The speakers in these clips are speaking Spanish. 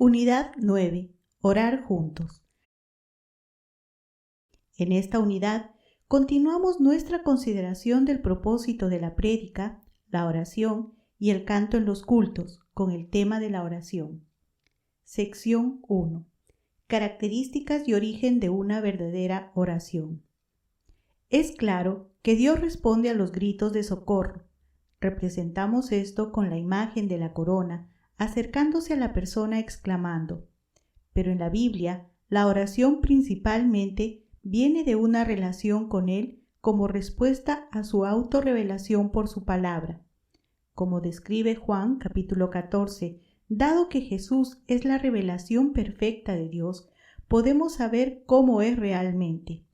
Unidad 9. Orar juntos. En esta unidad continuamos nuestra consideración del propósito de la prédica, la oración y el canto en los cultos, con el tema de la oración. Sección 1. Características y origen de una verdadera oración. Es claro que Dios responde a los gritos de socorro. Representamos esto con la imagen de la corona, acercándose a la persona exclamando. Pero en la Biblia, la oración principalmente viene de una relación con Él como respuesta a su autorrevelación por su palabra. Como describe Juan capítulo 14, dado que Jesús es la revelación perfecta de Dios, podemos saber cómo es realmente.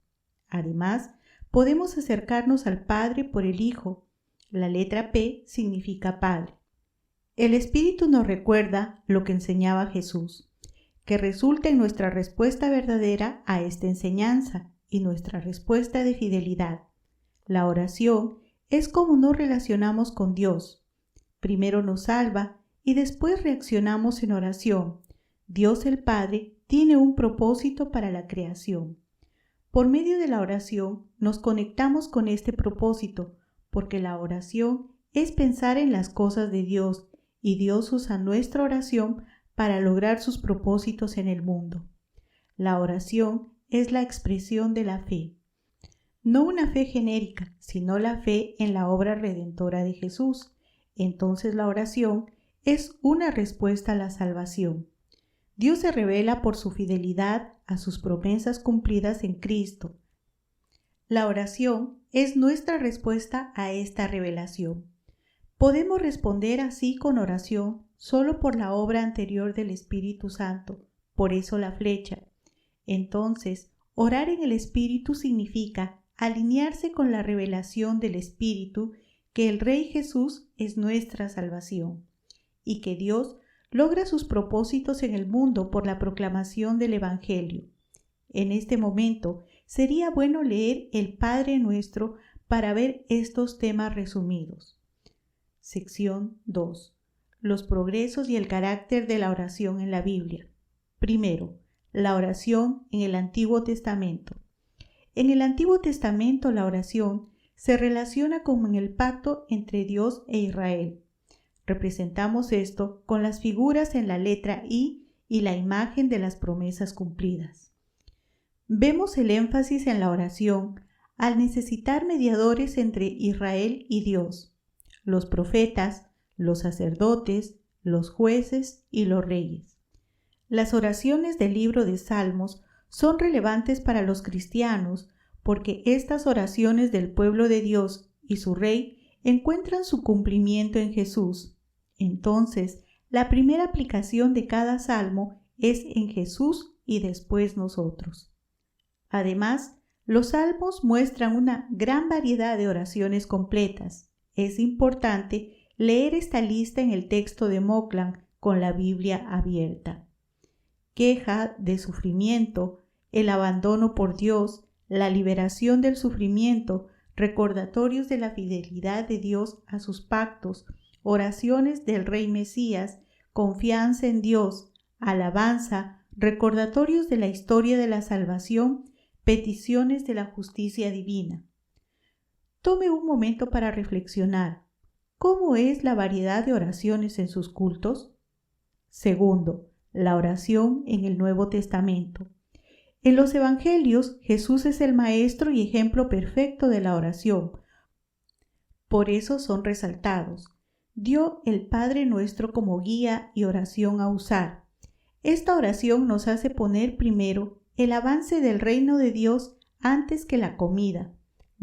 Además, podemos acercarnos al Padre por el Hijo. La letra P significa Padre. El Espíritu nos recuerda lo que enseñaba Jesús, que resulta en nuestra respuesta verdadera a esta enseñanza y nuestra respuesta de fidelidad. La oración es como nos relacionamos con Dios. Primero nos salva y después reaccionamos en oración. Dios el Padre tiene un propósito para la creación. Por medio de la oración nos conectamos con este propósito, porque la oración es pensar en las cosas de Dios y Dios usa nuestra oración para lograr sus propósitos en el mundo. La oración es la expresión de la fe. No una fe genérica, sino la fe en la obra redentora de Jesús. Entonces la oración es una respuesta a la salvación. Dios se revela por su fidelidad a sus promesas cumplidas en Cristo. La oración es nuestra respuesta a esta revelación. Podemos responder así con oración solo por la obra anterior del Espíritu Santo, por eso la flecha. Entonces, orar en el Espíritu significa alinearse con la revelación del Espíritu que el Rey Jesús es nuestra salvación y que Dios logra sus propósitos en el mundo por la proclamación del Evangelio. En este momento, sería bueno leer el Padre Nuestro para ver estos temas resumidos. Sección 2. Los progresos y el carácter de la oración en la Biblia. Primero, la oración en el Antiguo Testamento. En el Antiguo Testamento la oración se relaciona con el pacto entre Dios e Israel. Representamos esto con las figuras en la letra I y la imagen de las promesas cumplidas. Vemos el énfasis en la oración al necesitar mediadores entre Israel y Dios, los profetas, los sacerdotes, los jueces y los reyes. Las oraciones del libro de Salmos son relevantes para los cristianos porque estas oraciones del pueblo de Dios y su Rey encuentran su cumplimiento en Jesús. Entonces, la primera aplicación de cada salmo es en Jesús y después nosotros. Además, los salmos muestran una gran variedad de oraciones completas. Es importante leer esta lista en el texto de Moklan con la Biblia abierta. Queja de sufrimiento, el abandono por Dios, la liberación del sufrimiento, recordatorios de la fidelidad de Dios a sus pactos, oraciones del Rey Mesías, confianza en Dios, alabanza, recordatorios de la historia de la salvación, peticiones de la justicia divina. Tome un momento para reflexionar. ¿Cómo es la variedad de oraciones en sus cultos? Segundo, la oración en el Nuevo Testamento. En los Evangelios, Jesús es el maestro y ejemplo perfecto de la oración. Por eso son resaltados. Dio el Padre Nuestro como guía y oración a usar. Esta oración nos hace poner primero el avance del reino de Dios antes que la comida.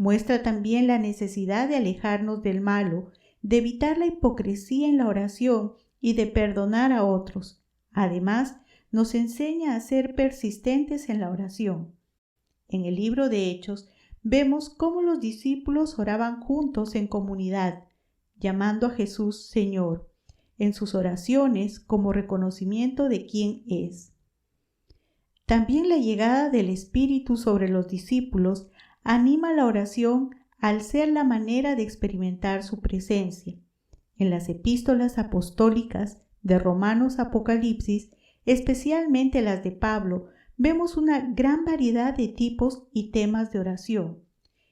Muestra también la necesidad de alejarnos del malo, de evitar la hipocresía en la oración y de perdonar a otros. Además, nos enseña a ser persistentes en la oración. En el libro de Hechos vemos cómo los discípulos oraban juntos en comunidad, llamando a Jesús Señor, en sus oraciones como reconocimiento de quién es. También la llegada del Espíritu sobre los discípulos anima la oración al ser la manera de experimentar su presencia. En las epístolas apostólicas de Romanos a Apocalipsis, especialmente las de Pablo, vemos una gran variedad de tipos y temas de oración,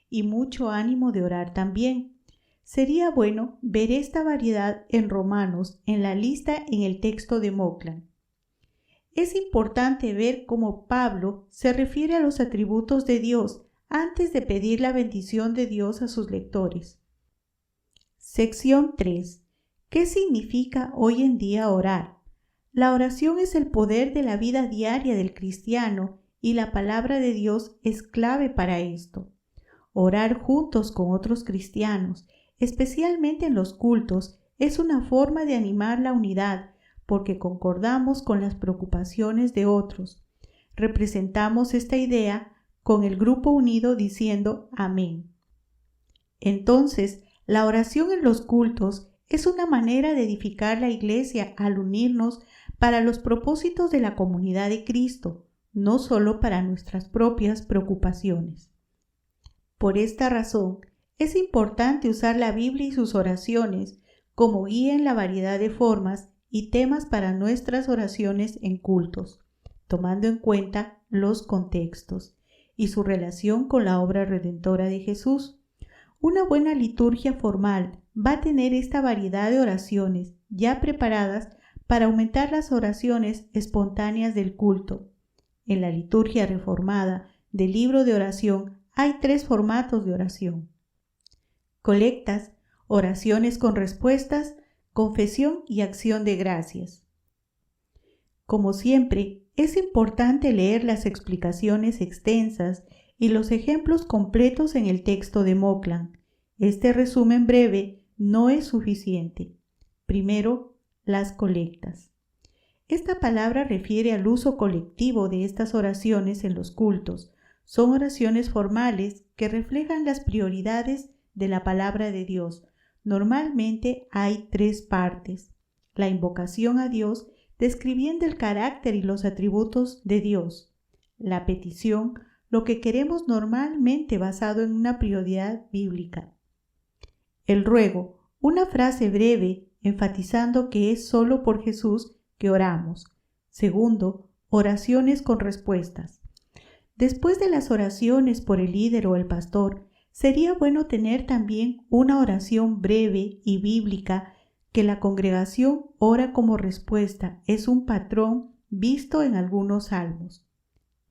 y mucho ánimo de orar también. Sería bueno ver esta variedad en Romanos, en la lista en el texto de Moclan. Es importante ver cómo Pablo se refiere a los atributos de Dios antes de pedir la bendición de Dios a sus lectores. Sección 3. ¿Qué significa hoy en día orar? La oración es el poder de la vida diaria del cristiano y la palabra de Dios es clave para esto. Orar juntos con otros cristianos, especialmente en los cultos, es una forma de animar la unidad porque concordamos con las preocupaciones de otros. Representamos esta idea con el grupo unido diciendo amén. Entonces, la oración en los cultos es una manera de edificar la iglesia al unirnos para los propósitos de la comunidad de Cristo, no solo para nuestras propias preocupaciones. Por esta razón, es importante usar la Biblia y sus oraciones como guía en la variedad de formas y temas para nuestras oraciones en cultos, tomando en cuenta los contextos y su relación con la obra redentora de Jesús. Una buena liturgia formal va a tener esta variedad de oraciones ya preparadas para aumentar las oraciones espontáneas del culto. En la liturgia reformada del libro de oración hay 3 formatos de oración: colectas, oraciones con respuestas, confesión y acción de gracias. Como siempre, es importante leer las explicaciones extensas y los ejemplos completos en el texto de Moclan. Este resumen breve no es suficiente. Primero, las colectas. Esta palabra refiere al uso colectivo de estas oraciones en los cultos. Son oraciones formales que reflejan las prioridades de la palabra de Dios. Normalmente hay 3 partes: la invocación a Dios, describiendo el carácter y los atributos de Dios; la petición, lo que queremos normalmente basado en una prioridad bíblica; el ruego, una frase breve enfatizando que es solo por Jesús que oramos. Segundo, oraciones con respuestas. Después de las oraciones por el líder o el pastor, sería bueno tener también una oración breve y bíblica que la congregación ora como respuesta. Es un patrón visto en algunos salmos.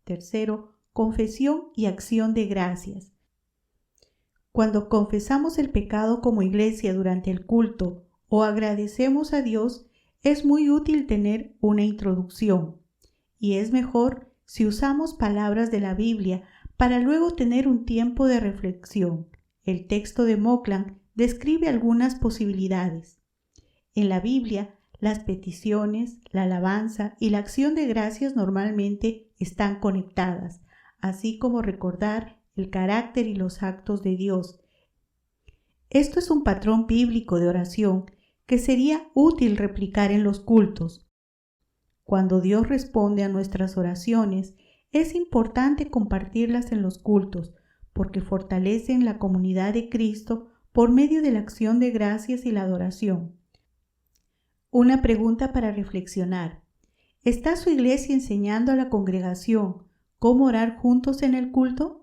Tercero, confesión y acción de gracias. Cuando confesamos el pecado como iglesia durante el culto o agradecemos a Dios, es muy útil tener una introducción, y es mejor si usamos palabras de la Biblia para luego tener un tiempo de reflexión. El texto de Moclan describe algunas posibilidades. En la Biblia, las peticiones, la alabanza y la acción de gracias normalmente están conectadas, así como recordar el carácter y los actos de Dios. Esto es un patrón bíblico de oración que sería útil replicar en los cultos. Cuando Dios responde a nuestras oraciones, es importante compartirlas en los cultos, porque fortalecen la comunidad de Cristo por medio de la acción de gracias y la adoración. Una pregunta para reflexionar: ¿está su iglesia enseñando a la congregación cómo orar juntos en el culto?